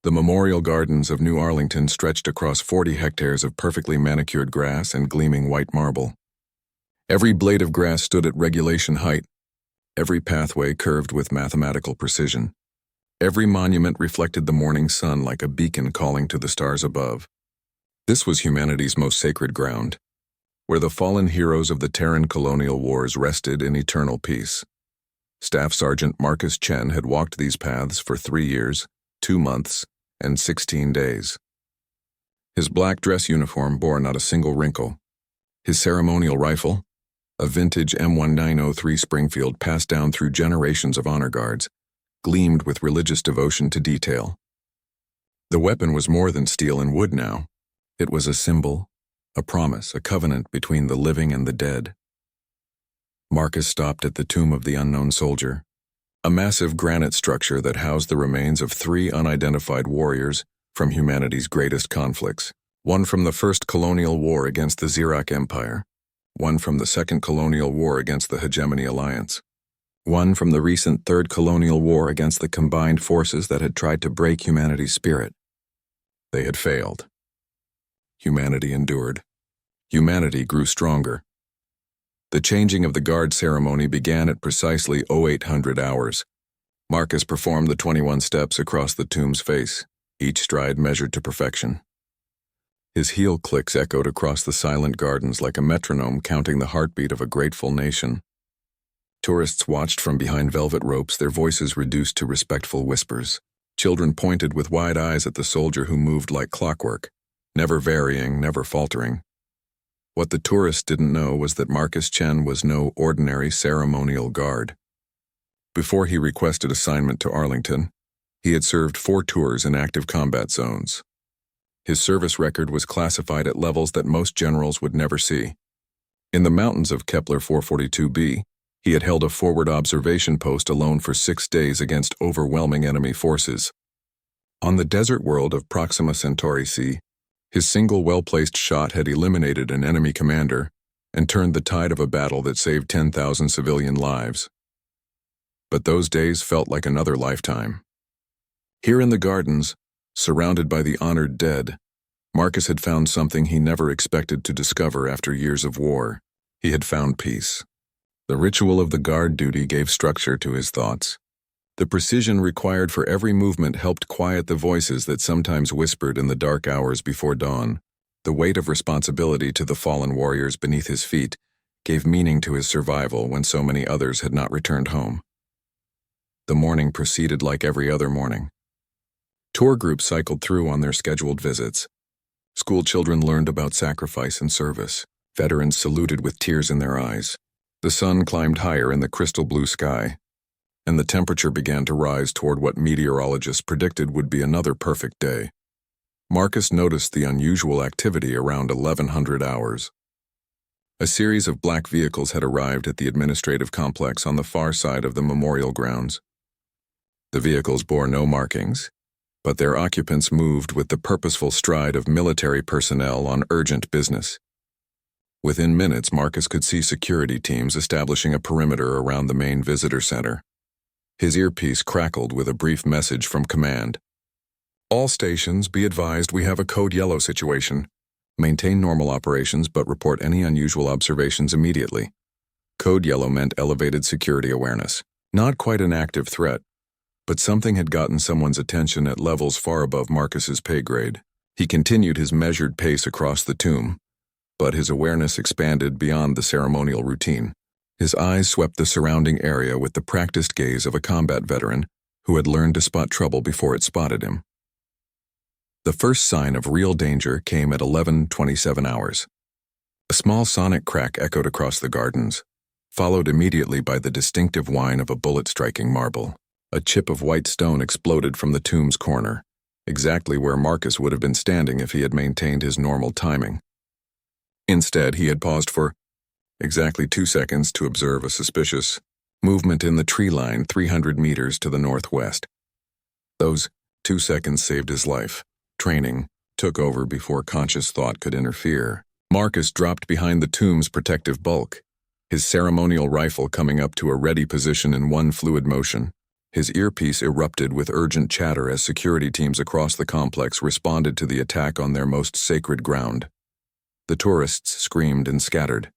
The Memorial Gardens of New Arlington stretched across 40 hectares of perfectly manicured grass and gleaming white marble. Every blade of grass stood at regulation height, every pathway curved with mathematical precision. Every monument reflected the morning sun like a beacon calling to the stars above. This was humanity's most sacred ground, where the fallen heroes of the Terran colonial wars rested in eternal peace. Staff Sergeant Marcus Chen had walked these paths for 3 years, 2 months, and 16 days. His black dress uniform bore not a single wrinkle. His ceremonial rifle, a vintage M1903 Springfield passed down through generations of honor guards, gleamed with religious devotion to detail. The weapon was more than steel and wood now. It was a symbol, a promise, a covenant between the living and the dead. Marcus stopped at the tomb of the unknown soldier, a massive granite structure that housed the remains of 3 unidentified warriors from humanity's greatest conflicts. One from the First Colonial War against the Xerox Empire, one from the Second Colonial War against the Hegemony Alliance, one from the recent Third Colonial War against the combined forces that had tried to break humanity's spirit. They had failed. Humanity endured. Humanity grew stronger. The changing of the guard ceremony began at precisely 0800 hours. Marcus performed the 21 steps across the tomb's face, each stride measured to perfection. His heel clicks echoed across the silent gardens like a metronome counting the heartbeat of a grateful nation. Tourists watched from behind velvet ropes, their voices reduced to respectful whispers. Children pointed with wide eyes at the soldier who moved like clockwork, never varying, never faltering. What the tourists didn't know was that Marcus Chen was no ordinary ceremonial guard. Before he requested assignment to Arlington, he had served 4 tours in active combat zones. His service record was classified at levels that most generals would never see. In the mountains of Kepler 442b, he had held a forward observation post alone for 6 days against overwhelming enemy forces. On the desert world of Proxima Centauri C, his single well-placed shot had eliminated an enemy commander and turned the tide of a battle that saved 10,000 civilian lives. But those days felt like another lifetime. Here in the gardens, surrounded by the honored dead, Marcus had found something he never expected to discover after years of war. He had found peace. The ritual of the guard duty gave structure to his thoughts. The precision required for every movement helped quiet the voices that sometimes whispered in the dark hours before dawn. The weight of responsibility to the fallen warriors beneath his feet gave meaning to his survival when so many others had not returned home. The morning proceeded like every other morning. Tour groups cycled through on their scheduled visits. School children learned about sacrifice and service. Veterans saluted with tears in their eyes. The sun climbed higher in the crystal blue sky, and the temperature began to rise toward what meteorologists predicted would be another perfect day. Marcus noticed the unusual activity around 1100 hours. A series of black vehicles had arrived at the administrative complex on the far side of the memorial grounds. The vehicles bore no markings, but their occupants moved with the purposeful stride of military personnel on urgent business. Within minutes, Marcus could see security teams establishing a perimeter around the main visitor center. His earpiece crackled with a brief message from command. All stations, be advised we have a code yellow situation. Maintain normal operations but report any unusual observations immediately. Code yellow meant elevated security awareness. Not quite an active threat, but something had gotten someone's attention at levels far above Marcus's pay grade. He continued his measured pace across the tomb, but his awareness expanded beyond the ceremonial routine. His eyes swept the surrounding area with the practiced gaze of a combat veteran who had learned to spot trouble before it spotted him. The first sign of real danger came at 11:27 hours. A small sonic crack echoed across the gardens, followed immediately by the distinctive whine of a bullet striking marble. A chip of white stone exploded from the tomb's corner, exactly where Marcus would have been standing if he had maintained his normal timing. Instead, he had paused for exactly 2 seconds to observe a suspicious movement in the tree line 300 meters to the northwest. Those 2 seconds saved his life. Training took over before conscious thought could interfere. Marcus dropped behind the tomb's protective bulk, his ceremonial rifle coming up to a ready position in one fluid motion. His earpiece erupted with urgent chatter as security teams across the complex responded to the attack on their most sacred ground. The tourists screamed and scattered.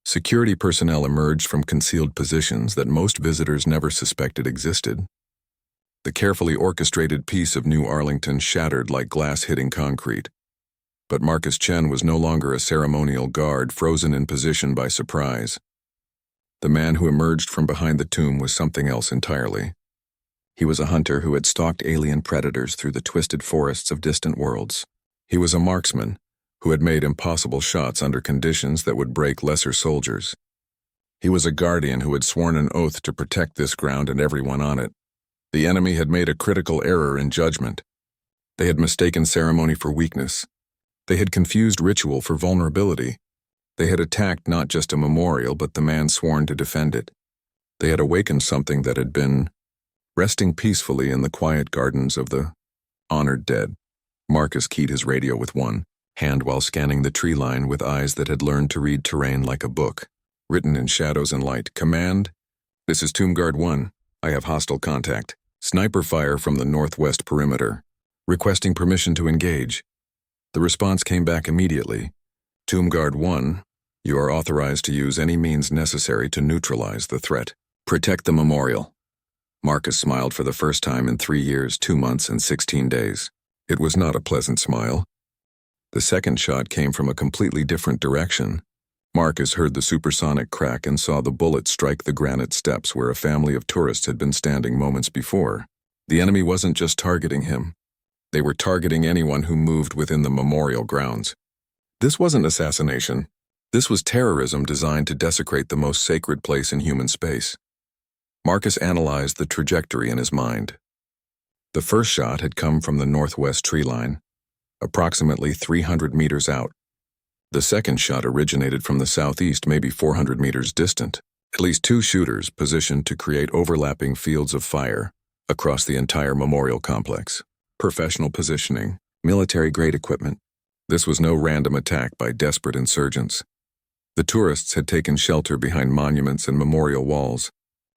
Security personnel emerged from concealed positions that most visitors never suspected existed. The carefully orchestrated peace of New Arlington shattered like glass hitting concrete. But Marcus Chen was no longer a ceremonial guard frozen in position by surprise. The man who emerged from behind the tomb was something else entirely. He was a hunter who had stalked alien predators through the twisted forests of distant worlds. He was a marksman who had made impossible shots under conditions that would break lesser soldiers. He was a guardian who had sworn an oath to protect this ground and everyone on it. The enemy had made a critical error in judgment. They had mistaken ceremony for weakness. They had confused ritual for vulnerability. They had attacked not just a memorial, but the man sworn to defend it. They had awakened something that had been resting peacefully in the quiet gardens of the honored dead. Marcus keyed his radio with one hand while scanning the tree line with eyes that had learned to read terrain like a book. Written in shadows and light, "Command, this is Tomb Guard 1. I have hostile contact. Sniper fire from the northwest perimeter. Requesting permission to engage." The response came back immediately. "Tomb Guard 1, you are authorized to use any means necessary to neutralize the threat. Protect the memorial." Marcus smiled for the first time in 3 years, 2 months, and 16 days. It was not a pleasant smile. The second shot came from a completely different direction. Marcus heard the supersonic crack and saw the bullet strike the granite steps where a family of tourists had been standing moments before. The enemy wasn't just targeting him. They were targeting anyone who moved within the memorial grounds. This wasn't assassination. This was terrorism designed to desecrate the most sacred place in human space. Marcus analyzed the trajectory in his mind. The first shot had come from the northwest tree line, approximately 300 meters out. The second shot originated from the southeast, maybe 400 meters distant. At least 2 shooters positioned to create overlapping fields of fire across the entire memorial complex. Professional positioning, military-grade equipment. This was no random attack by desperate insurgents. The tourists had taken shelter behind monuments and memorial walls,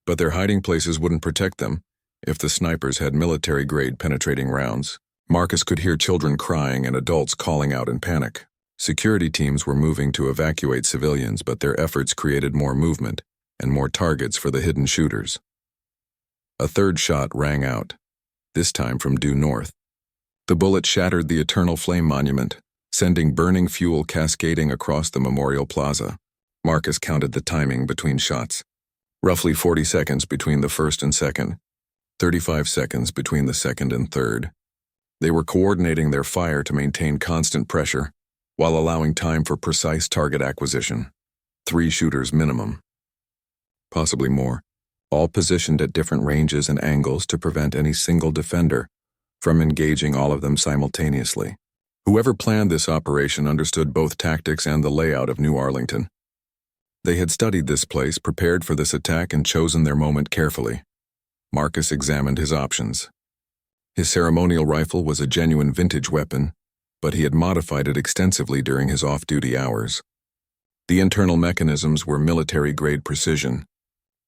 but their hiding places wouldn't protect them if the snipers had military-grade penetrating rounds. Marcus could hear children crying and adults calling out in panic. Security teams were moving to evacuate civilians, but their efforts created more movement and more targets for the hidden shooters. A third shot rang out, this time from due north. The bullet shattered the Eternal Flame Monument, sending burning fuel cascading across the memorial plaza. Marcus counted the timing between shots. Roughly 40 seconds between the first and second, 35 seconds between the second and third. They were coordinating their fire to maintain constant pressure, while allowing time for precise target acquisition. 3 shooters minimum. Possibly more, all positioned at different ranges and angles to prevent any single defender from engaging all of them simultaneously. Whoever planned this operation understood both tactics and the layout of New Arlington. They had studied this place, prepared for this attack, and chosen their moment carefully. Marcus examined his options. His ceremonial rifle was a genuine vintage weapon, but he had modified it extensively during his off-duty hours. The internal mechanisms were military-grade precision.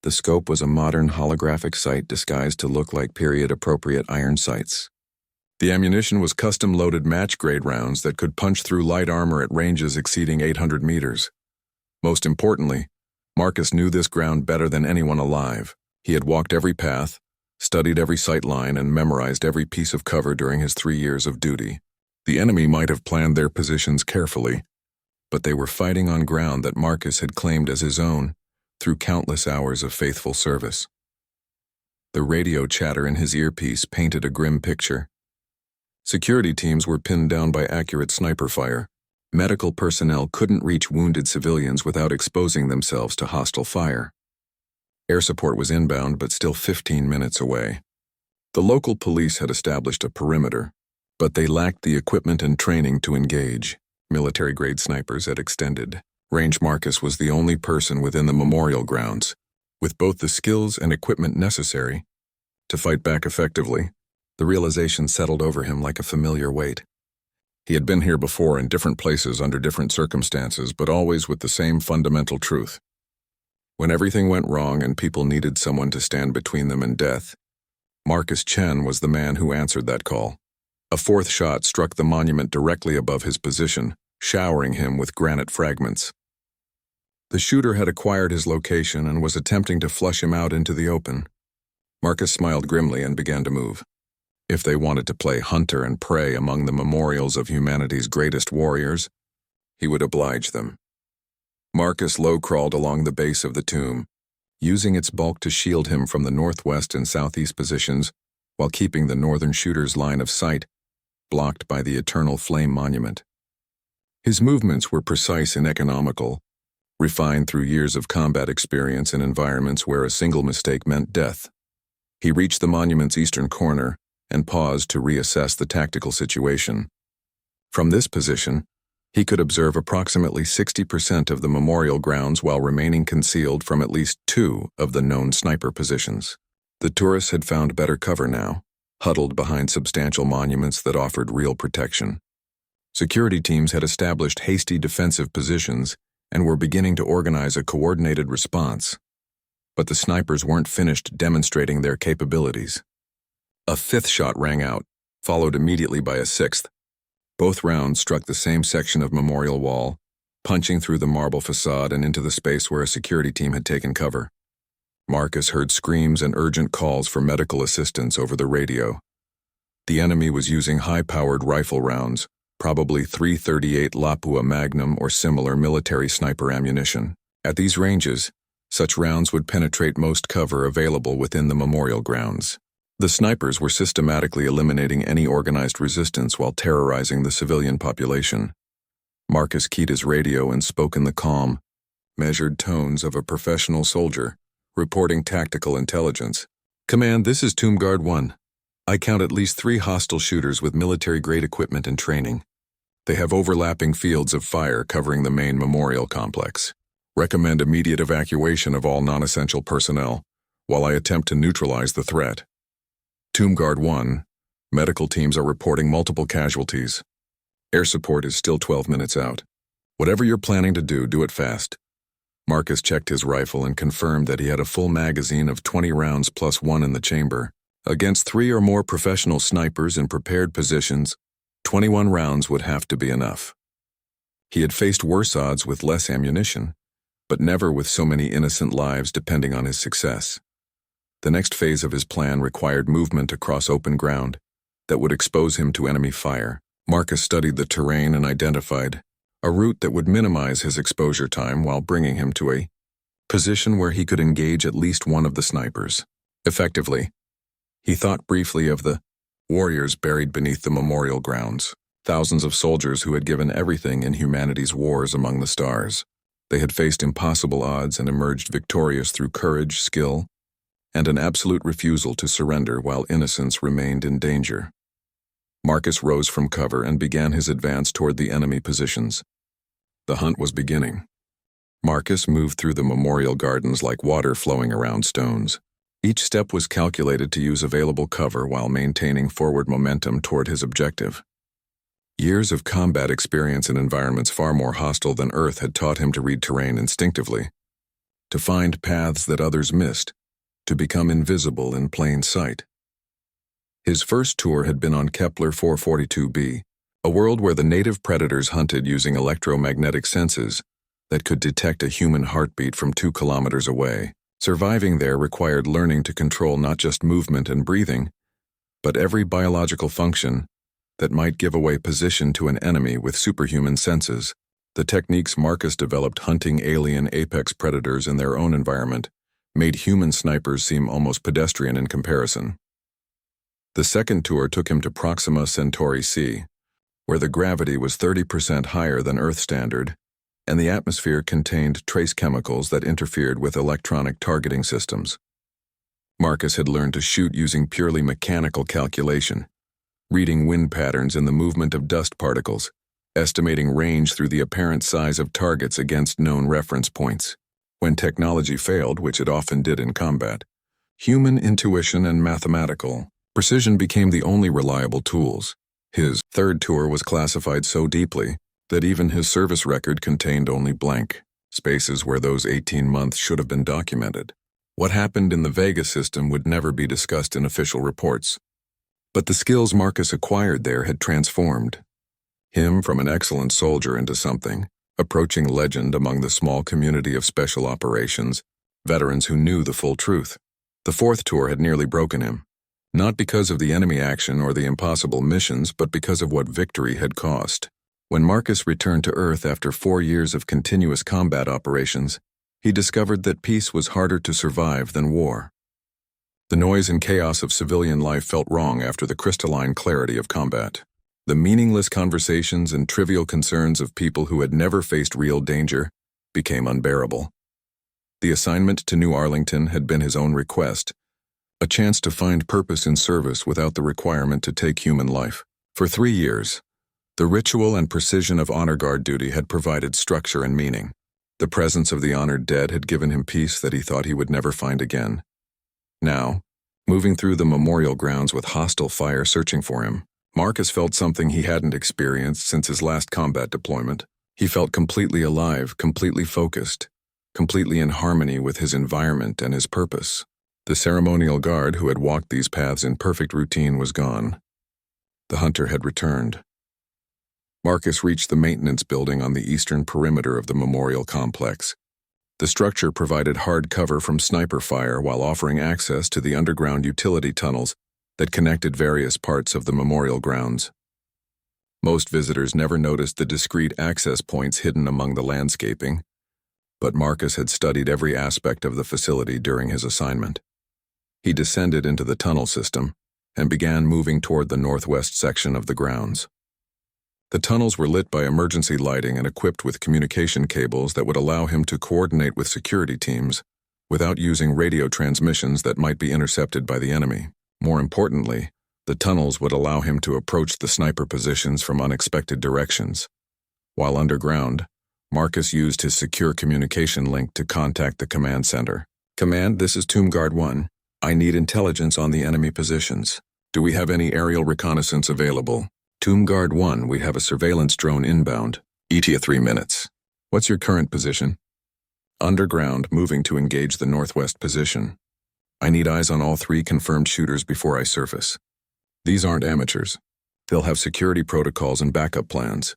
The scope was a modern holographic sight disguised to look like period-appropriate iron sights. The ammunition was custom-loaded match-grade rounds that could punch through light armor at ranges exceeding 800 meters. Most importantly, Marcus knew this ground better than anyone alive. He had walked every path, studied every sight line, and memorized every piece of cover during his 3 years of duty. The enemy might have planned their positions carefully, but they were fighting on ground that Marcus had claimed as his own through countless hours of faithful service. The radio chatter in his earpiece painted a grim picture. Security teams were pinned down by accurate sniper fire. Medical personnel couldn't reach wounded civilians without exposing themselves to hostile fire. Air support was inbound, but still 15 minutes away. The local police had established a perimeter, but they lacked the equipment and training to engage. Military-grade snipers had extended range. Marcus was the only person within the memorial grounds, with both the skills and equipment necessary to fight back effectively. The realization settled over him like a familiar weight. He had been here before in different places under different circumstances, but always with the same fundamental truth. When everything went wrong and people needed someone to stand between them and death, Marcus Chen was the man who answered that call. A fourth shot struck the monument directly above his position, showering him with granite fragments. The shooter had acquired his location and was attempting to flush him out into the open. Marcus smiled grimly and began to move. If they wanted to play hunter and prey among the memorials of humanity's greatest warriors, he would oblige them. Marcus low-crawled along the base of the tomb, using its bulk to shield him from the northwest and southeast positions while keeping the northern shooter's line of sight blocked by the eternal flame monument. His movements were precise and economical, refined through years of combat experience in environments where a single mistake meant death. He reached the monument's eastern corner and paused to reassess the tactical situation. From this position, he could observe approximately 60% of the memorial grounds while remaining concealed from at least 2 of the known sniper positions. The tourists had found better cover now, huddled behind substantial monuments that offered real protection. Security teams had established hasty defensive positions and were beginning to organize a coordinated response. But the snipers weren't finished demonstrating their capabilities. A fifth shot rang out, followed immediately by a sixth. Both rounds struck the same section of memorial wall, punching through the marble facade and into the space where a security team had taken cover. Marcus heard screams and urgent calls for medical assistance over the radio. The enemy was using high-powered rifle rounds, probably .338 Lapua Magnum or similar military sniper ammunition. At these ranges, such rounds would penetrate most cover available within the memorial grounds. The snipers were systematically eliminating any organized resistance while terrorizing the civilian population. Marcus keyed his radio and spoke in the calm, measured tones of a professional soldier, reporting tactical intelligence. "Command, this is Tomb Guard 1. I count at least 3 hostile shooters with military-grade equipment and training. They have overlapping fields of fire covering the main memorial complex. Recommend immediate evacuation of all non-essential personnel, while I attempt to neutralize the threat. Tomb Guard 1, medical teams are reporting multiple casualties. Air support is still 12 minutes out. Whatever you're planning to do it fast." Marcus checked his rifle and confirmed that he had a full magazine of 20 rounds plus 1 in the chamber. Against 3 or more professional snipers in prepared positions, 21 rounds would have to be enough. He had faced worse odds with less ammunition, but never with so many innocent lives depending on his success. The next phase of his plan required movement across open ground that would expose him to enemy fire. Marcus studied the terrain and identified a route that would minimize his exposure time while bringing him to a position where he could engage at least one of the snipers effectively. He thought briefly of the warriors buried beneath the memorial grounds, thousands of soldiers who had given everything in humanity's wars among the stars. They had faced impossible odds and emerged victorious through courage, skill, and an absolute refusal to surrender while innocence remained in danger. Marcus rose from cover and began his advance toward the enemy positions. The hunt was beginning. Marcus moved through the memorial gardens like water flowing around stones. Each step was calculated to use available cover while maintaining forward momentum toward his objective. Years of combat experience in environments far more hostile than Earth had taught him to read terrain instinctively, to find paths that others missed, to become invisible in plain sight. His first tour had been on Kepler 442b, a world where the native predators hunted using electromagnetic senses that could detect a human heartbeat from 2 kilometers away. Surviving there required learning to control not just movement and breathing, but every biological function that might give away position to an enemy with superhuman senses. The techniques Marcus developed hunting alien apex predators in their own environment made human snipers seem almost pedestrian in comparison. The second tour took him to Proxima Centauri C, where the gravity was 30% higher than Earth standard, and the atmosphere contained trace chemicals that interfered with electronic targeting systems. Marcus had learned to shoot using purely mechanical calculation, reading wind patterns in the movement of dust particles, estimating range through the apparent size of targets against known reference points. When technology failed, which it often did in combat, human intuition and mathematical precision became the only reliable tools. His third tour was classified so deeply that even his service record contained only blank spaces where those 18 months should have been documented. What happened in the Vega system would never be discussed in official reports. But the skills Marcus acquired there had transformed him from an excellent soldier into something, approaching legend among the small community of special operations, veterans who knew the full truth. The fourth tour had nearly broken him, not because of the enemy action or the impossible missions, but because of what victory had cost. When Marcus returned to Earth after 4 years of continuous combat operations, he discovered that peace was harder to survive than war. The noise and chaos of civilian life felt wrong after the crystalline clarity of combat. The meaningless conversations and trivial concerns of people who had never faced real danger became unbearable. The assignment to New Arlington had been his own request, a chance to find purpose in service without the requirement to take human life. For 3 years, the ritual and precision of honor guard duty had provided structure and meaning. The presence of the honored dead had given him peace that he thought he would never find again. Now, moving through the memorial grounds with hostile fire searching for him, Marcus felt something he hadn't experienced since his last combat deployment. He felt completely alive, completely focused, completely in harmony with his environment and his purpose. The ceremonial guard who had walked these paths in perfect routine was gone. The hunter had returned. Marcus reached the maintenance building on the eastern perimeter of the memorial complex. The structure provided hard cover from sniper fire while offering access to the underground utility tunnels that connected various parts of the memorial grounds. Most visitors never noticed the discreet access points hidden among the landscaping, but Marcus had studied every aspect of the facility during his assignment. He descended into the tunnel system and began moving toward the northwest section of the grounds. The tunnels were lit by emergency lighting and equipped with communication cables that would allow him to coordinate with security teams without using radio transmissions that might be intercepted by the enemy. More importantly, the tunnels would allow him to approach the sniper positions from unexpected directions. While underground, Marcus used his secure communication link to contact the command center. "Command, this is Tomb Guard 1. I need intelligence on the enemy positions. Do we have any aerial reconnaissance available?" "Tomb Guard 1, we have a surveillance drone inbound. ETA 3 minutes. What's your current position?" "Underground, moving to engage the northwest position. I need eyes on all 3 confirmed shooters before I surface. These aren't amateurs. They'll have security protocols and backup plans."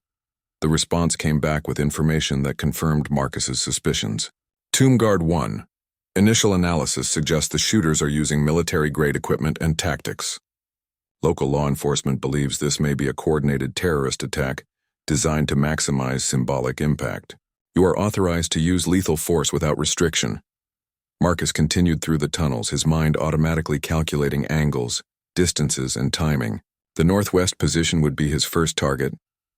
The response came back with information that confirmed Marcus's suspicions. "Tomb Guard 1. Initial analysis suggests the shooters are using military-grade equipment and tactics. Local law enforcement believes this may be a coordinated terrorist attack designed to maximize symbolic impact. You are authorized to use lethal force without restriction." Marcus continued through the tunnels, his mind automatically calculating angles, distances, and timing. The northwest position would be his first target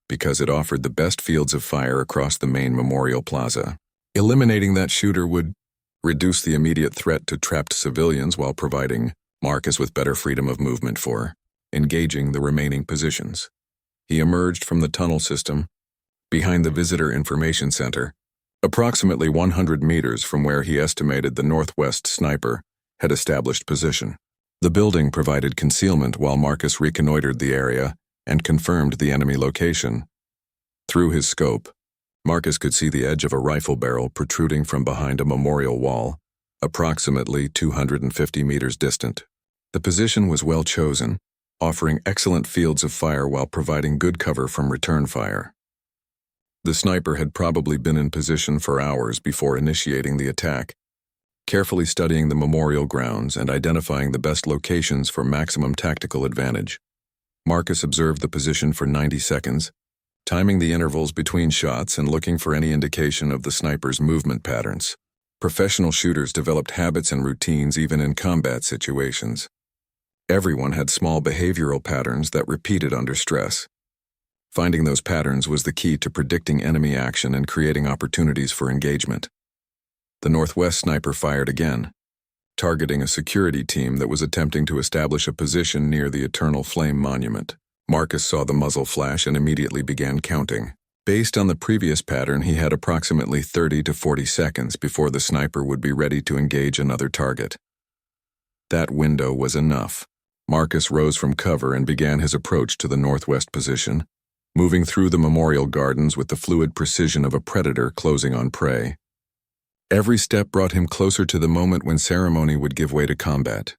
because it offered the best fields of fire across the main memorial plaza. Eliminating that shooter would reduce the immediate threat to trapped civilians while providing Marcus with better freedom of movement for engaging the remaining positions. He emerged from the tunnel system behind the Visitor Information Center, approximately 100 meters from where he estimated the northwest sniper had established position. The building provided concealment while Marcus reconnoitered the area and confirmed the enemy location. Through his scope, Marcus could see the edge of a rifle barrel protruding from behind a memorial wall, approximately 250 meters distant. The position was well chosen, offering excellent fields of fire while providing good cover from return fire. The sniper had probably been in position for hours before initiating the attack, carefully studying the memorial grounds and identifying the best locations for maximum tactical advantage. Marcus observed the position for 90 seconds, timing the intervals between shots and looking for any indication of the sniper's movement patterns. Professional shooters developed habits and routines even in combat situations. Everyone had small behavioral patterns that repeated under stress. Finding those patterns was the key to predicting enemy action and creating opportunities for engagement. The northwest sniper fired again, targeting a security team that was attempting to establish a position near the Eternal Flame Monument. Marcus saw the muzzle flash and immediately began counting. Based on the previous pattern, he had approximately 30 to 40 seconds before the sniper would be ready to engage another target. That window was enough. Marcus rose from cover and began his approach to the northwest position, moving through the memorial gardens with the fluid precision of a predator closing on prey. Every step brought him closer to the moment when ceremony would give way to combat,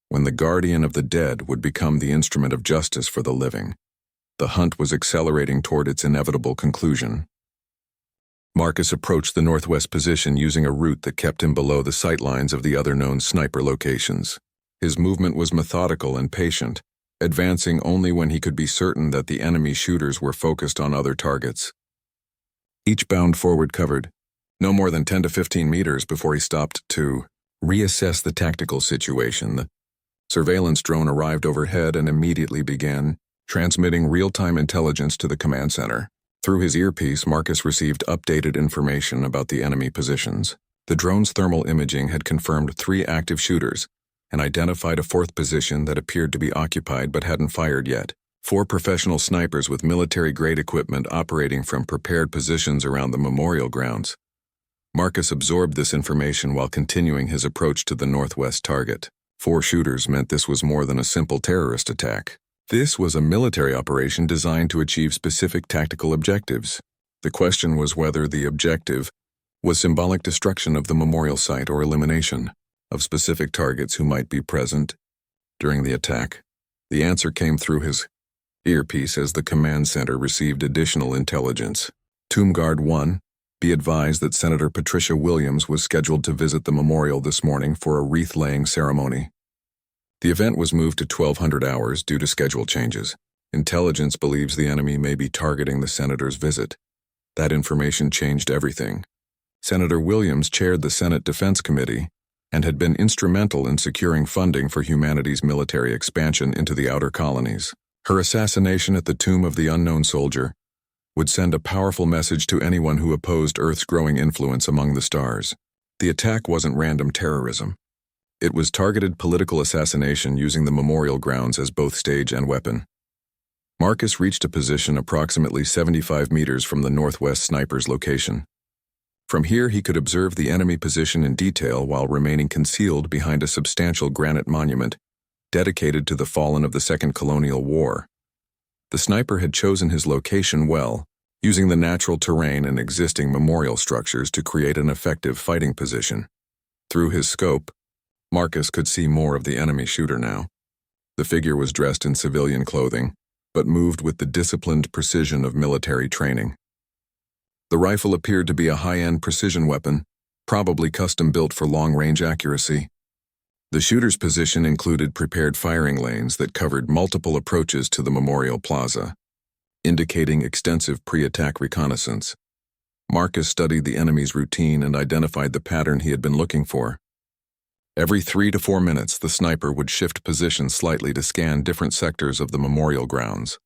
when the guardian of the dead would become the instrument of justice for the living. The hunt was accelerating toward its inevitable conclusion. Marcus approached the northwest position using a route that kept him below the sight lines of the other known sniper locations. His movement was methodical and patient, advancing only when he could be certain that the enemy shooters were focused on other targets. Each bound forward covered no more than 10 to 15 meters before he stopped to reassess the tactical situation. The surveillance drone arrived overhead and immediately began transmitting real-time intelligence to the command center. Through his earpiece, Marcus received updated information about the enemy positions. The drone's thermal imaging had confirmed 3 active shooters and identified a 4th position that appeared to be occupied but hadn't fired yet. 4 professional snipers with military-grade equipment operating from prepared positions around the memorial grounds. Marcus absorbed this information while continuing his approach to the northwest target. 4 shooters meant this was more than a simple terrorist attack. This was a military operation designed to achieve specific tactical objectives. The question was whether the objective was symbolic destruction of the memorial site or elimination of specific targets who might be present during the attack. The answer came through his earpiece as the command center received additional intelligence. Tomb Guard 1, be advised that Senator Patricia Williams was scheduled to visit the memorial this morning for a wreath-laying ceremony. The event was moved to 1200 hours due to schedule changes. Intelligence believes the enemy may be targeting the senator's visit. That information changed everything. Senator Williams chaired the Senate Defense Committee and had been instrumental in securing funding for humanity's military expansion into the outer colonies. Her assassination at the tomb of the unknown soldier would send a powerful message to anyone who opposed Earth's growing influence among the stars. The attack wasn't random terrorism. It was targeted political assassination using the memorial grounds as both stage and weapon. Marcus reached a position approximately 75 meters from the northwest sniper's location. From here he could observe the enemy position in detail while remaining concealed behind a substantial granite monument dedicated to the fallen of the Second Colonial War. The sniper had chosen his location well, using the natural terrain and existing memorial structures to create an effective fighting position. Through his scope, Marcus could see more of the enemy shooter now. The figure was dressed in civilian clothing, but moved with the disciplined precision of military training. The rifle appeared to be a high-end precision weapon, probably custom-built for long-range accuracy. The shooter's position included prepared firing lanes that covered multiple approaches to the memorial plaza, indicating extensive pre-attack reconnaissance. Marcus studied the enemy's routine and identified the pattern he had been looking for. Every 3 to 4 minutes, the sniper would shift position slightly to scan different sectors of the memorial grounds.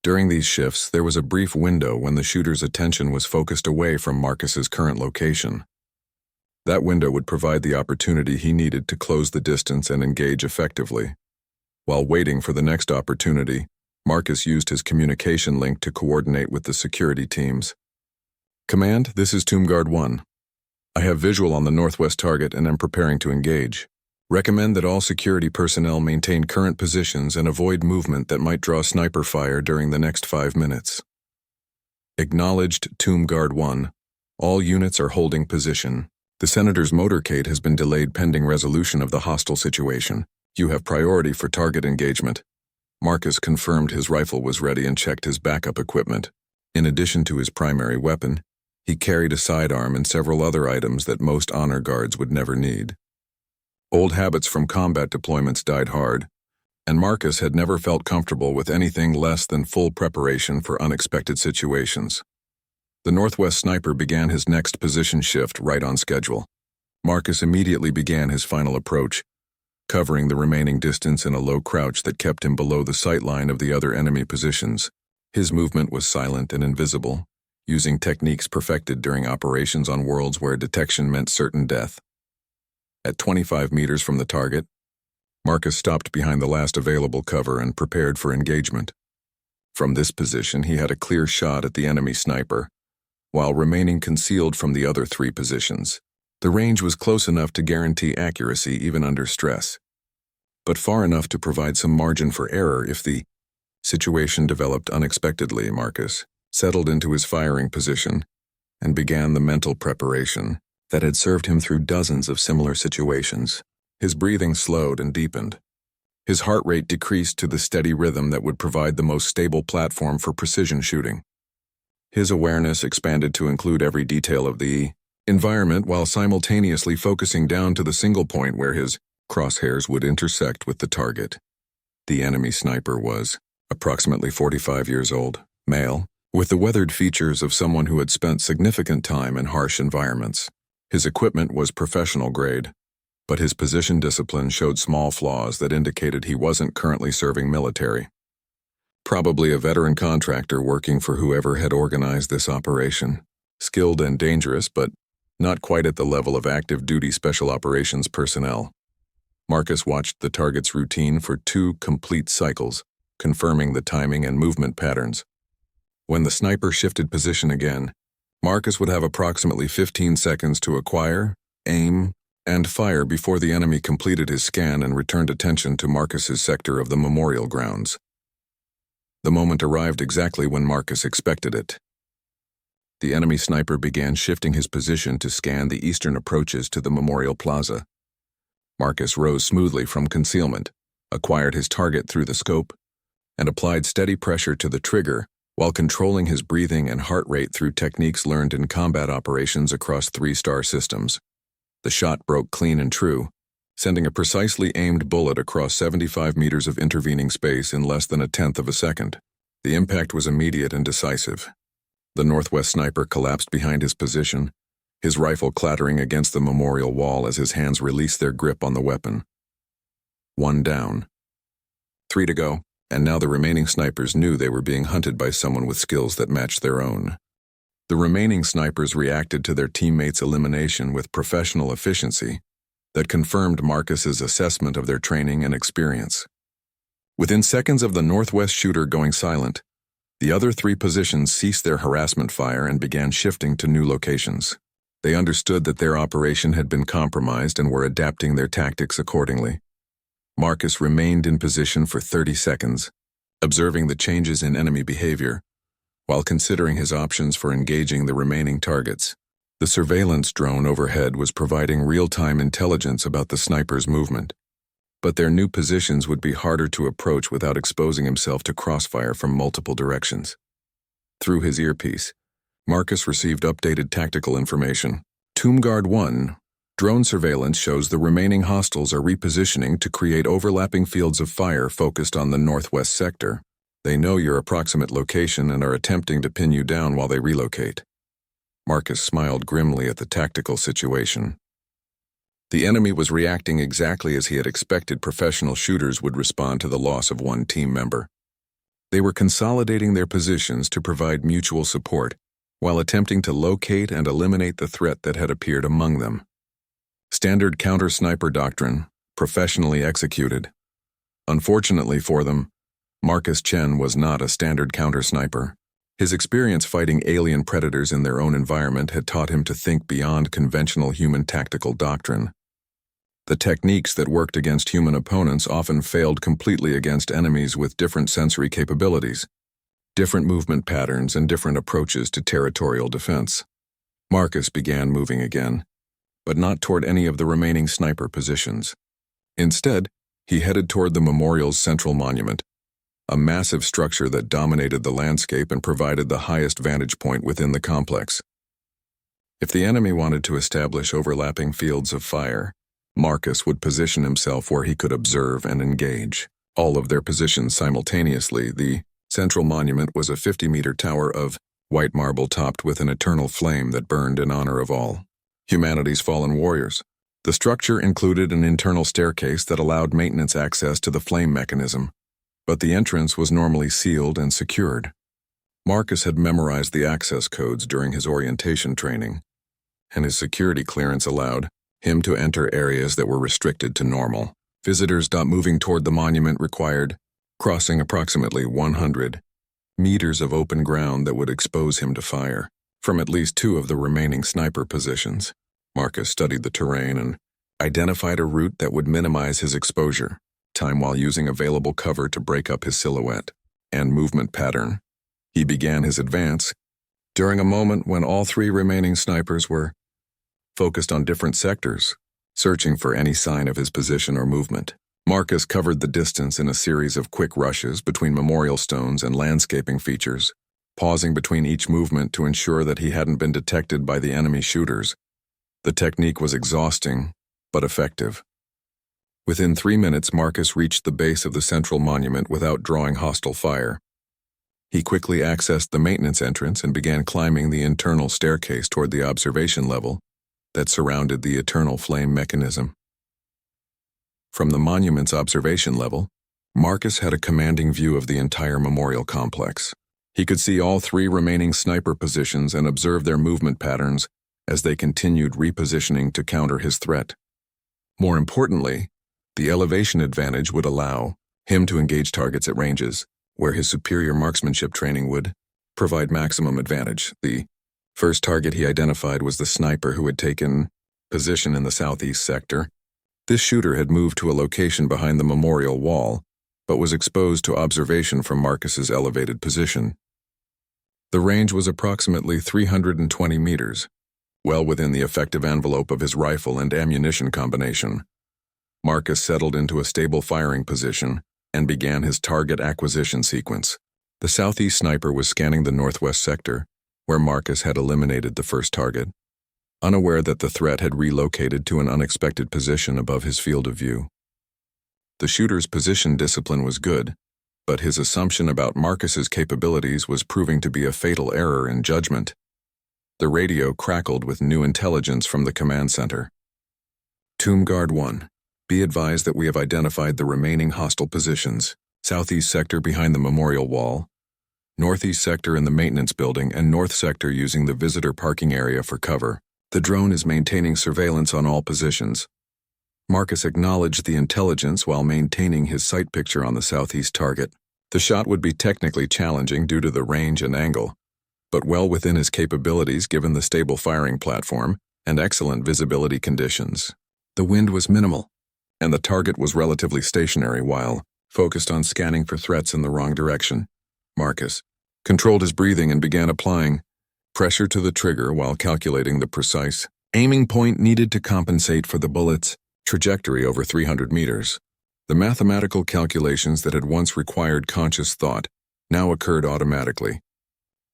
During these shifts, there was a brief window when the shooter's attention was focused away from Marcus's current location. That window would provide the opportunity he needed to close the distance and engage effectively. While waiting for the next opportunity, Marcus used his communication link to coordinate with the security teams. Command, this is Tomb Guard 1. I have visual on the northwest target and am preparing to engage. Recommend that all security personnel maintain current positions and avoid movement that might draw sniper fire during the next 5 minutes. Acknowledged, Tomb Guard 1. All units are holding position. The senator's motorcade has been delayed pending resolution of the hostile situation. You have priority for target engagement. Marcus confirmed his rifle was ready and checked his backup equipment. In addition to his primary weapon, he carried a sidearm and several other items that most honor guards would never need. Old habits from combat deployments died hard, and Marcus had never felt comfortable with anything less than full preparation for unexpected situations. The northwest sniper began his next position shift right on schedule. Marcus immediately began his final approach, covering the remaining distance in a low crouch that kept him below the sight line of the other enemy positions. His movement was silent and invisible, using techniques perfected during operations on worlds where detection meant certain death. At 25 meters from the target, Marcus stopped behind the last available cover and prepared for engagement. From this position, he had a clear shot at the enemy sniper, while remaining concealed from the other 3 positions. The range was close enough to guarantee accuracy even under stress, but far enough to provide some margin for error if the situation developed unexpectedly. Marcus settled into his firing position and began the mental preparation. that had served him through dozens of similar situations. His breathing slowed and deepened. His heart rate decreased to the steady rhythm that would provide the most stable platform for precision shooting. His awareness expanded to include every detail of the environment while simultaneously focusing down to the single point where his crosshairs would intersect with the target. The enemy sniper was approximately 45 years old, male, with the weathered features of someone who had spent significant time in harsh environments. His equipment was professional grade, but his position discipline showed small flaws that indicated he wasn't currently serving military. Probably a veteran contractor working for whoever had organized this operation. Skilled and dangerous, but not quite at the level of active duty special operations personnel. Marcus watched the target's routine for 2 complete cycles, confirming the timing and movement patterns. When the sniper shifted position again, Marcus would have approximately 15 seconds to acquire, aim, and fire before the enemy completed his scan and returned attention to Marcus's sector of the memorial grounds. The moment arrived exactly when Marcus expected it. The enemy sniper began shifting his position to scan the eastern approaches to the memorial plaza. Marcus rose smoothly from concealment, acquired his target through the scope, and applied steady pressure to the trigger while controlling his breathing and heart rate through techniques learned in combat operations across 3-star systems. The shot broke clean and true, sending a precisely aimed bullet across 75 meters of intervening space in less than 1/10 of a second. The impact was immediate and decisive. The Northwest sniper collapsed behind his position, his rifle clattering against the memorial wall as his hands released their grip on the weapon. 1 down. 3 to go, and now the remaining snipers knew they were being hunted by someone with skills that matched their own. The remaining snipers reacted to their teammates' elimination with professional efficiency that confirmed Marcus's assessment of their training and experience. Within seconds of the Northwest shooter going silent, the other 3 positions ceased their harassment fire and began shifting to new locations. They understood that their operation had been compromised and were adapting their tactics accordingly. Marcus remained in position for 30 seconds, observing the changes in enemy behavior, while considering his options for engaging the remaining targets. The surveillance drone overhead was providing real-time intelligence about the sniper's movement, but their new positions would be harder to approach without exposing himself to crossfire from multiple directions. Through his earpiece, Marcus received updated tactical information. Tomb Guard 1, drone surveillance shows the remaining hostiles are repositioning to create overlapping fields of fire focused on the Northwest sector. They know your approximate location and are attempting to pin you down while they relocate. Marcus smiled grimly at the tactical situation. The enemy was reacting exactly as he had expected professional shooters would respond to the loss of one team member. They were consolidating their positions to provide mutual support, while attempting to locate and eliminate the threat that had appeared among them. Standard counter-sniper doctrine, professionally executed. Unfortunately for them, Marcus Chen was not a standard counter-sniper. His experience fighting alien predators in their own environment had taught him to think beyond conventional human tactical doctrine. The techniques that worked against human opponents often failed completely against enemies with different sensory capabilities, different movement patterns, and different approaches to territorial defense. Marcus began moving again, but not toward any of the remaining sniper positions. Instead, he headed toward the memorial's central monument, a massive structure that dominated the landscape and provided the highest vantage point within the complex. If the enemy wanted to establish overlapping fields of fire, Marcus would position himself where he could observe and engage all of their positions simultaneously. The central monument was a 50-meter tower of white marble topped with an eternal flame that burned in honor of all humanity's fallen warriors. The structure included an internal staircase that allowed maintenance access to the flame mechanism, but the entrance was normally sealed and secured. Marcus had memorized the access codes during his orientation training, and his security clearance allowed him to enter areas that were restricted to normal. Visitors moving toward the monument required crossing approximately 100 meters of open ground that would expose him to fire from at least 2 of the remaining sniper positions. Marcus studied the terrain and identified a route that would minimize his exposure time while using available cover to break up his silhouette and movement pattern. He began his advance during a moment when all 3 remaining snipers were focused on different sectors, searching for any sign of his position or movement. Marcus covered the distance in a series of quick rushes between memorial stones and landscaping features, pausing between each movement to ensure that he hadn't been detected by the enemy shooters. The technique was exhausting, but effective. Within 3 minutes, Marcus reached the base of the central monument without drawing hostile fire. He quickly accessed the maintenance entrance and began climbing the internal staircase toward the observation level that surrounded the eternal flame mechanism. From the monument's observation level, Marcus had a commanding view of the entire memorial complex. He could see all 3 remaining sniper positions and observe their movement patterns as they continued repositioning to counter his threat. More importantly, the elevation advantage would allow him to engage targets at ranges where his superior marksmanship training would provide maximum advantage. The first target he identified was the sniper who had taken position in the southeast sector. This shooter had moved to a location behind the memorial wall, but was exposed to observation from Marcus's elevated position. The range was approximately 320 meters, well within the effective envelope of his rifle and ammunition combination. Marcus settled into a stable firing position and began his target acquisition sequence. The southeast sniper was scanning the northwest sector, where Marcus had eliminated the first target, unaware that the threat had relocated to an unexpected position above his field of view. The shooter's position discipline was good, but his assumption about Marcus's capabilities was proving to be a fatal error in judgment. The radio crackled with new intelligence from the command center. Tomb Guard 1. Be advised that we have identified the remaining hostile positions: southeast sector behind the memorial wall, northeast sector in the maintenance building, and north sector using the visitor parking area for cover. The drone is maintaining surveillance on all positions. Marcus acknowledged the intelligence while maintaining his sight picture on the southeast target. The shot would be technically challenging due to the range and angle, but well within his capabilities given the stable firing platform and excellent visibility conditions. The wind was minimal, and the target was relatively stationary while focused on scanning for threats in the wrong direction. Marcus controlled his breathing and began applying pressure to the trigger while calculating the precise aiming point needed to compensate for the bullet's trajectory over 300 meters. The mathematical calculations that had once required conscious thought now occurred automatically,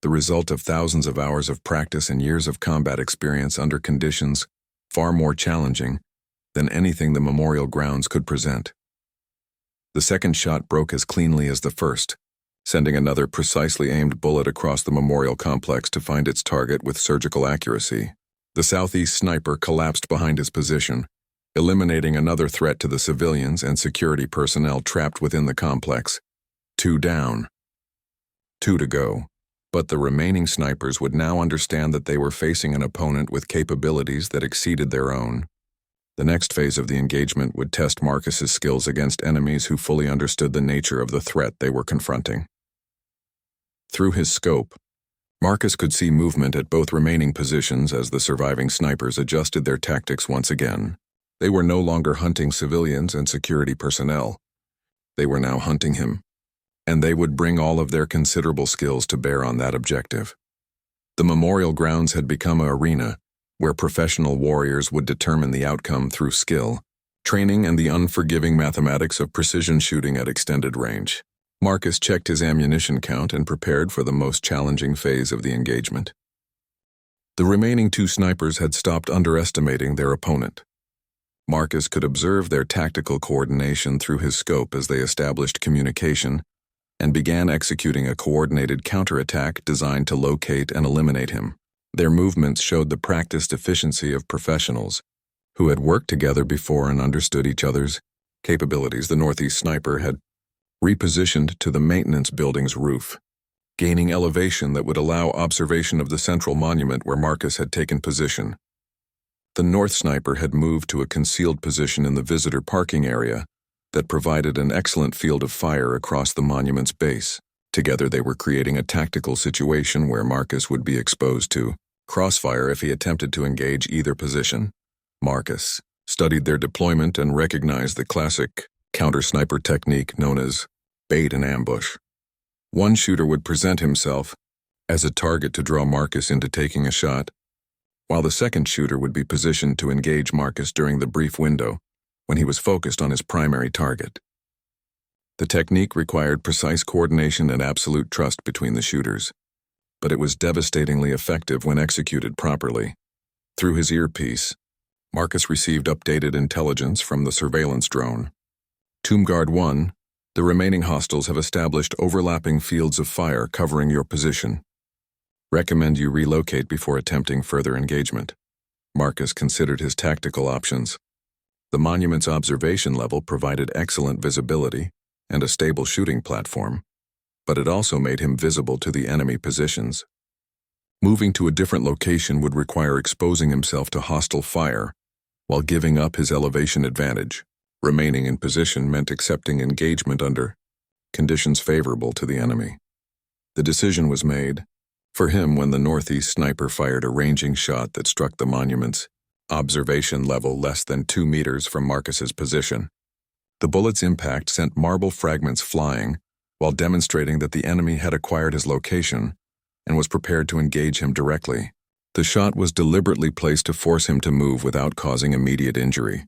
the result of thousands of hours of practice and years of combat experience under conditions far more challenging than anything the memorial grounds could present. The second shot broke as cleanly as the first, sending another precisely aimed bullet across the memorial complex to find its target with surgical accuracy. The southeast sniper collapsed behind his position, eliminating another threat to the civilians and security personnel trapped within the complex. 2 down. 2 to go. But the remaining snipers would now understand that they were facing an opponent with capabilities that exceeded their own. The next phase of the engagement would test Marcus's skills against enemies who fully understood the nature of the threat they were confronting. Through his scope, Marcus could see movement at both remaining positions as the surviving snipers adjusted their tactics once again. They were no longer hunting civilians and security personnel. They were now hunting him, and they would bring all of their considerable skills to bear on that objective. The memorial grounds had become an arena where professional warriors would determine the outcome through skill, training, and the unforgiving mathematics of precision shooting at extended range. Marcus checked his ammunition count and prepared for the most challenging phase of the engagement. The remaining 2 snipers had stopped underestimating their opponent. Marcus could observe their tactical coordination through his scope as they established communication and began executing a coordinated counterattack designed to locate and eliminate him. Their movements showed the practiced efficiency of professionals who had worked together before and understood each other's capabilities. The northeast sniper had repositioned to the maintenance building's roof, gaining elevation that would allow observation of the central monument where Marcus had taken position. The north sniper had moved to a concealed position in the visitor parking area that provided an excellent field of fire across the monument's base. Together they were creating a tactical situation where Marcus would be exposed to crossfire if he attempted to engage either position. Marcus studied their deployment and recognized the classic counter-sniper technique known as bait and ambush. One shooter would present himself as a target to draw Marcus into taking a shot, while the second shooter would be positioned to engage Marcus during the brief window when he was focused on his primary target. The technique required precise coordination and absolute trust between the shooters, but it was devastatingly effective when executed properly. Through his earpiece, Marcus received updated intelligence from the surveillance drone. Tomb Guard 1, the remaining hostiles have established overlapping fields of fire covering your position. Recommend you relocate before attempting further engagement. Marcus considered his tactical options. The monument's observation level provided excellent visibility and a stable shooting platform, but it also made him visible to the enemy positions. Moving to a different location would require exposing himself to hostile fire while giving up his elevation advantage. Remaining in position meant accepting engagement under conditions favorable to the enemy. The decision was made for him when the northeast sniper fired a ranging shot that struck the monument's observation level less than 2 meters from Marcus's position. The bullet's impact sent marble fragments flying while demonstrating that the enemy had acquired his location and was prepared to engage him directly. The shot was deliberately placed to force him to move without causing immediate injury.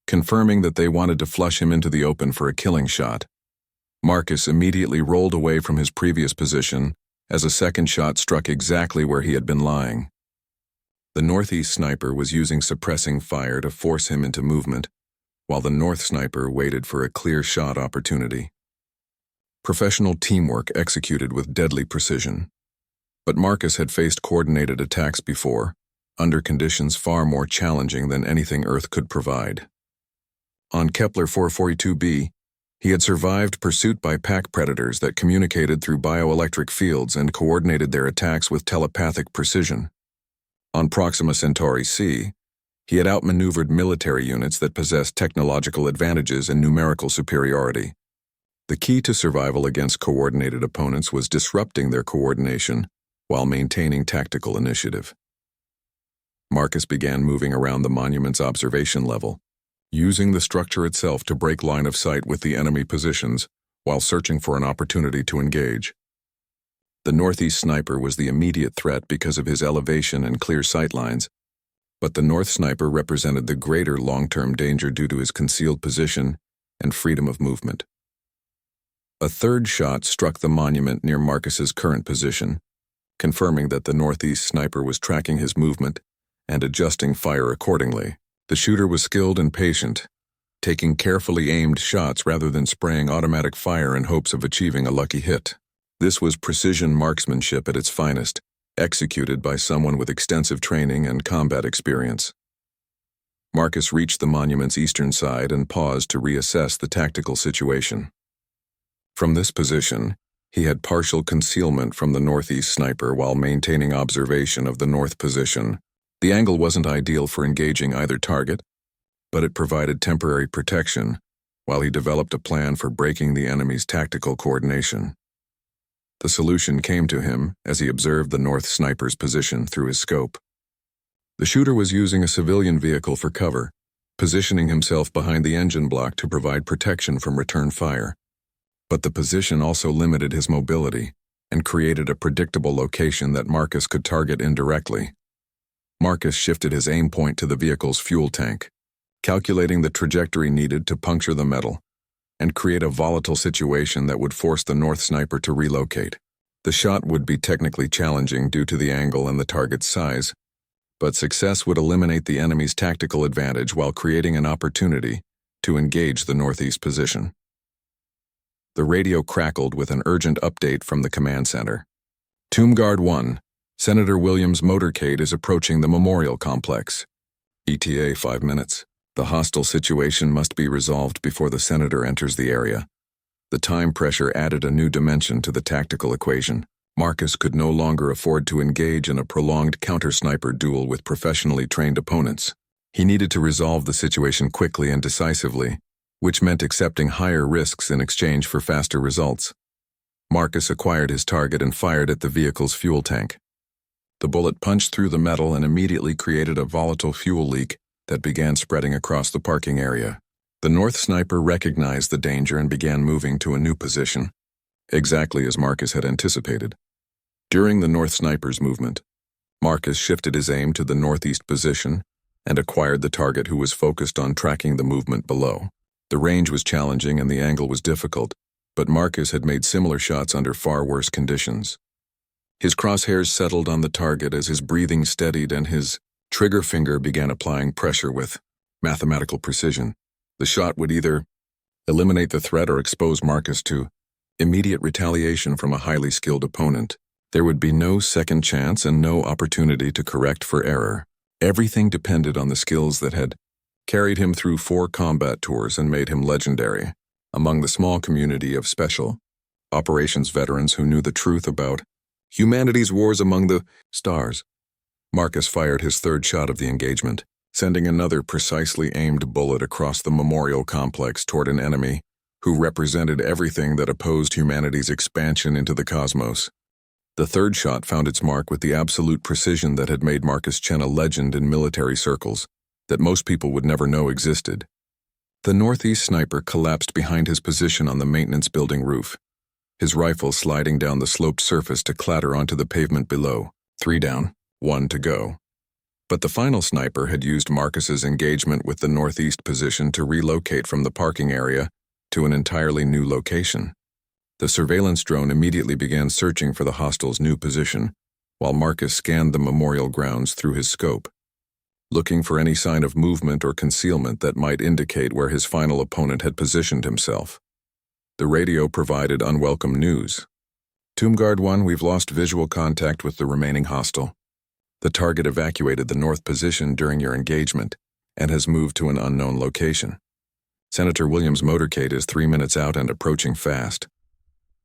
Confirming that they wanted to flush him into the open for a killing shot, Marcus immediately rolled away from his previous position as a second shot struck exactly where he had been lying. The northeast sniper was using suppressing fire to force him into movement, while the north sniper waited for a clear shot opportunity. Professional teamwork executed with deadly precision. But Marcus had faced coordinated attacks before, under conditions far more challenging than anything Earth could provide. On Kepler 442b, he had survived pursuit by pack predators that communicated through bioelectric fields and coordinated their attacks with telepathic precision. On Proxima Centauri C, he had outmaneuvered military units that possessed technological advantages and numerical superiority. The key to survival against coordinated opponents was disrupting their coordination while maintaining tactical initiative. Marcus began moving around the monument's observation level, using the structure itself to break line of sight with the enemy positions while searching for an opportunity to engage. The northeast sniper was the immediate threat because of his elevation and clear sight lines, but the north sniper represented the greater long-term danger due to his concealed position and freedom of movement. A third shot struck the monument near Marcus's current position, confirming that the northeast sniper was tracking his movement and adjusting fire accordingly. The shooter was skilled and patient, taking carefully aimed shots rather than spraying automatic fire in hopes of achieving a lucky hit. This was precision marksmanship at its finest, executed by someone with extensive training and combat experience. Marcus reached the monument's eastern side and paused to reassess the tactical situation. From this position, he had partial concealment from the northeast sniper while maintaining observation of the north position. The angle wasn't ideal for engaging either target, but it provided temporary protection while he developed a plan for breaking the enemy's tactical coordination. The solution came to him as he observed the north sniper's position through his scope. The shooter was using a civilian vehicle for cover, positioning himself behind the engine block to provide protection from return fire. But the position also limited his mobility and created a predictable location that Marcus could target indirectly. Marcus shifted his aim point to the vehicle's fuel tank, calculating the trajectory needed to puncture the metal and create a volatile situation that would force the north sniper to relocate. The shot would be technically challenging due to the angle and the target's size, but success would eliminate the enemy's tactical advantage while creating an opportunity to engage the northeast position. The radio crackled with an urgent update from the command center. Tomb Guard 1, Senator Williams' motorcade is approaching the memorial complex. ETA 5 minutes. The hostile situation must be resolved before the senator enters the area. The time pressure added a new dimension to the tactical equation. Marcus could no longer afford to engage in a prolonged counter-sniper duel with professionally trained opponents. He needed to resolve the situation quickly and decisively, which meant accepting higher risks in exchange for faster results. Marcus acquired his target and fired at the vehicle's fuel tank. The bullet punched through the metal and immediately created a volatile fuel leak that began spreading across the parking area. The north sniper recognized the danger and began moving to a new position, exactly as Marcus had anticipated. During the north sniper's movement, Marcus shifted his aim to the northeast position and acquired the target, who was focused on tracking the movement below. The range was challenging and the angle was difficult, but Marcus had made similar shots under far worse conditions. His crosshairs settled on the target as his breathing steadied and his trigger finger began applying pressure with mathematical precision. The shot would either eliminate the threat or expose Marcus to immediate retaliation from a highly skilled opponent. There would be no second chance and no opportunity to correct for error. Everything depended on the skills that had carried him through 4 combat tours and made him legendary among the small community of special operations veterans who knew the truth about humanity's wars among the stars. Marcus fired his 3rd shot of the engagement, sending another precisely aimed bullet across the memorial complex toward an enemy who represented everything that opposed humanity's expansion into the cosmos. The 3rd shot found its mark with the absolute precision that had made Marcus Chen a legend in military circles that most people would never know existed. The northeast sniper collapsed behind his position on the maintenance building roof, his rifle sliding down the sloped surface to clatter onto the pavement below. 3 down, 1 to go. But the final sniper had used Marcus's engagement with the northeast position to relocate from the parking area to an entirely new location. The surveillance drone immediately began searching for the hostile's new position, while Marcus scanned the memorial grounds through his scope, looking for any sign of movement or concealment that might indicate where his final opponent had positioned himself. The radio provided unwelcome news. Tomb Guard 1, we've lost visual contact with the remaining hostile. The target evacuated the north position during your engagement and has moved to an unknown location. Senator Williams' motorcade is 3 minutes out and approaching fast.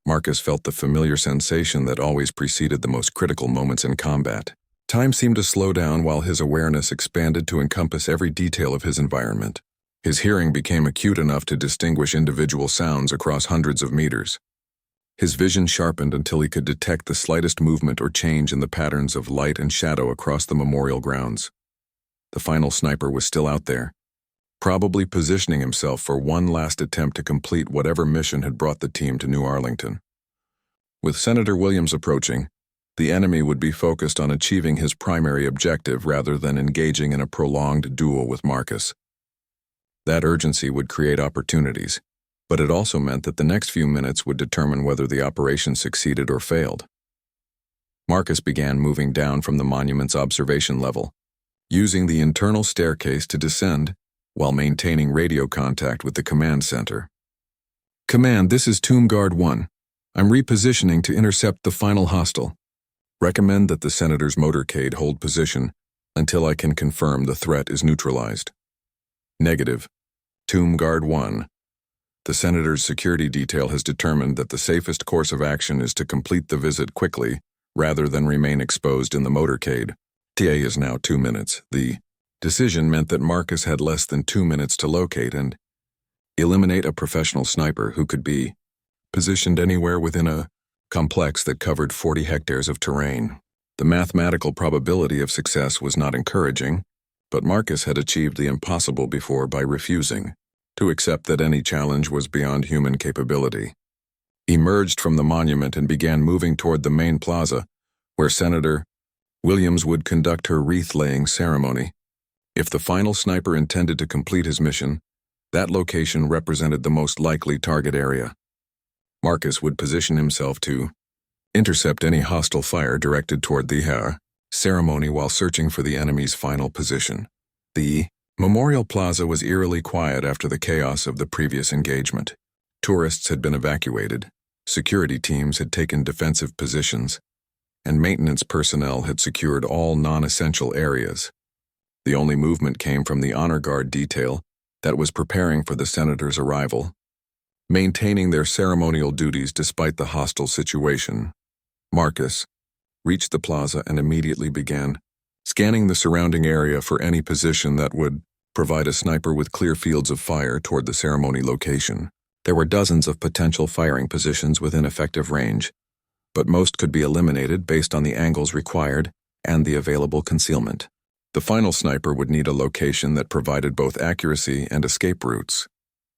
Marcus felt the familiar sensation that always preceded the most critical moments in combat. Time seemed to slow down while his awareness expanded to encompass every detail of his environment. His hearing became acute enough to distinguish individual sounds across hundreds of meters. His vision sharpened until he could detect the slightest movement or change in the patterns of light and shadow across the memorial grounds. The final sniper was still out there, probably positioning himself for one last attempt to complete whatever mission had brought the team to New Arlington. With Senator Williams approaching, the enemy would be focused on achieving his primary objective rather than engaging in a prolonged duel with Marcus. That urgency would create opportunities, but it also meant that the next few minutes would determine whether the operation succeeded or failed. Marcus began moving down from the monument's observation level, using the internal staircase to descend while maintaining radio contact with the command center. Command, this is Tomb Guard 1. I'm repositioning to intercept the final hostile. Recommend that the Senator's motorcade hold position until I can confirm the threat is neutralized. Negative. Tomb Guard 1. The Senator's security detail has determined that the safest course of action is to complete the visit quickly rather than remain exposed in the motorcade. TA is now 2 minutes. The decision meant that Marcus had less than 2 minutes to locate and eliminate a professional sniper who could be positioned anywhere within a complex that covered 40 hectares of terrain. The mathematical probability of success was not encouraging, but Marcus had achieved the impossible before by refusing to accept that any challenge was beyond human capability. He emerged from the monument and began moving toward the main plaza, where Senator Williams would conduct her wreath-laying ceremony. If the final sniper intended to complete his mission, that location represented the most likely target area. Marcus would position himself to intercept any hostile fire directed toward the ceremony while searching for the enemy's final position. The Memorial Plaza was eerily quiet after the chaos of the previous engagement. Tourists had been evacuated, security teams had taken defensive positions, and maintenance personnel had secured all non-essential areas. The only movement came from the honor guard detail that was preparing for the Senator's arrival, maintaining their ceremonial duties despite the hostile situation. Marcus reached the plaza and immediately began scanning the surrounding area for any position that would provide a sniper with clear fields of fire toward the ceremony location. There were dozens of potential firing positions within effective range, but most could be eliminated based on the angles required and the available concealment. The final sniper would need a location that provided both accuracy and escape routes.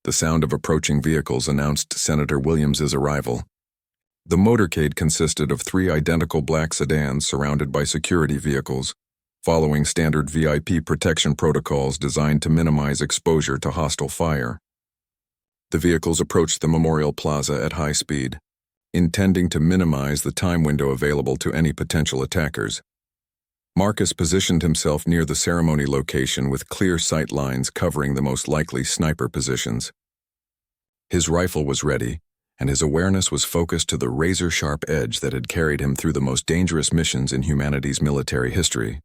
The sound of approaching vehicles announced Senator Williams's arrival. The motorcade consisted of 3 identical black sedans surrounded by security vehicles, following standard VIP protection protocols designed to minimize exposure to hostile fire. The vehicles approached the Memorial Plaza at high speed, intending to minimize the time window available to any potential attackers. Marcus positioned himself near the ceremony location with clear sight lines covering the most likely sniper positions. His rifle was ready, and his awareness was focused to the razor-sharp edge that had carried him through the most dangerous missions in humanity's military history.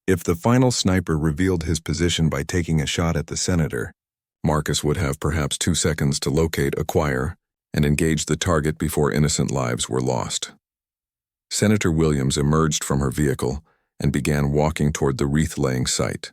If the final sniper revealed his position by taking a shot at the senator, Marcus would have perhaps 2 seconds to locate, acquire, and engage the target before innocent lives were lost. Senator Williams emerged from her vehicle and began walking toward the wreath-laying site.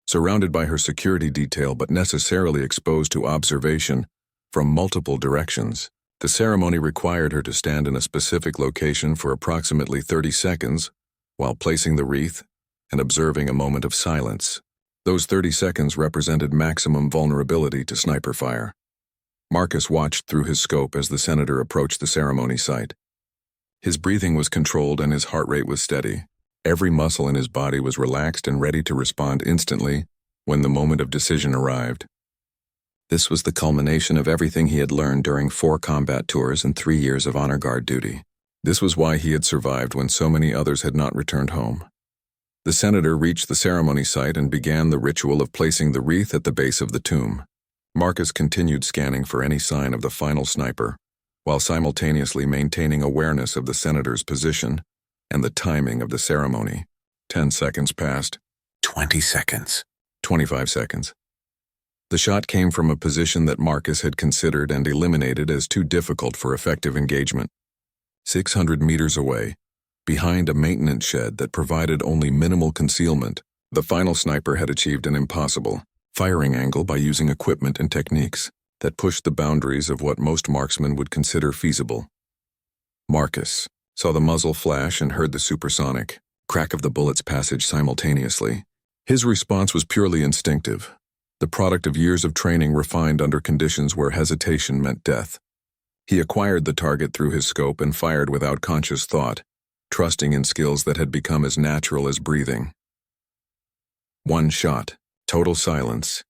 Surrounded by her security detail but necessarily exposed to observation from multiple directions, the ceremony required her to stand in a specific location for approximately 30 seconds while placing the wreath and observing a moment of silence. Those 30 seconds represented maximum vulnerability to sniper fire. Marcus watched through his scope as the senator approached the ceremony site. His breathing was controlled and his heart rate was steady. Every muscle in his body was relaxed and ready to respond instantly when the moment of decision arrived. This was the culmination of everything he had learned during 4 combat tours and 3 years of honor guard duty. This was why he had survived when so many others had not returned home. The senator reached the ceremony site and began the ritual of placing the wreath at the base of the tomb. Marcus continued scanning for any sign of the final sniper, while simultaneously maintaining awareness of the senator's position and the timing of the ceremony. 10 seconds passed. 20 seconds. 25 seconds. The shot came from a position that Marcus had considered and eliminated as too difficult for effective engagement. 600 meters away, behind a maintenance shed that provided only minimal concealment, the final sniper had achieved an impossible firing angle by using equipment and techniques that pushed the boundaries of what most marksmen would consider feasible. Marcus saw the muzzle flash and heard the supersonic crack of the bullet's passage simultaneously. His response was purely instinctive, the product of years of training refined under conditions where hesitation meant death. He acquired the target through his scope and fired without conscious thought, trusting in skills that had become as natural as breathing. 1 shot, total silence.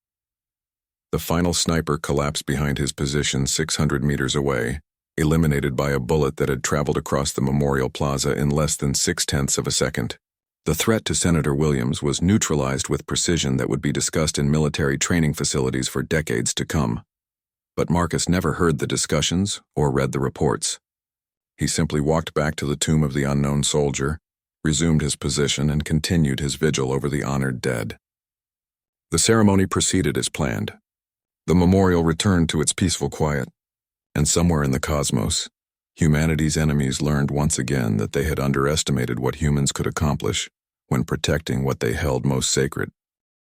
The final sniper collapsed behind his position 600 meters away, eliminated by a bullet that had traveled across the Memorial Plaza in less than 0.6 of a second. The threat to Senator Williams was neutralized with precision that would be discussed in military training facilities for decades to come. But Marcus never heard the discussions or read the reports. He simply walked back to the tomb of the unknown soldier, resumed his position, and continued his vigil over the honored dead. The ceremony proceeded as planned. The memorial returned to its peaceful quiet, and somewhere in the cosmos, humanity's enemies learned once again that they had underestimated what humans could accomplish when protecting what they held most sacred.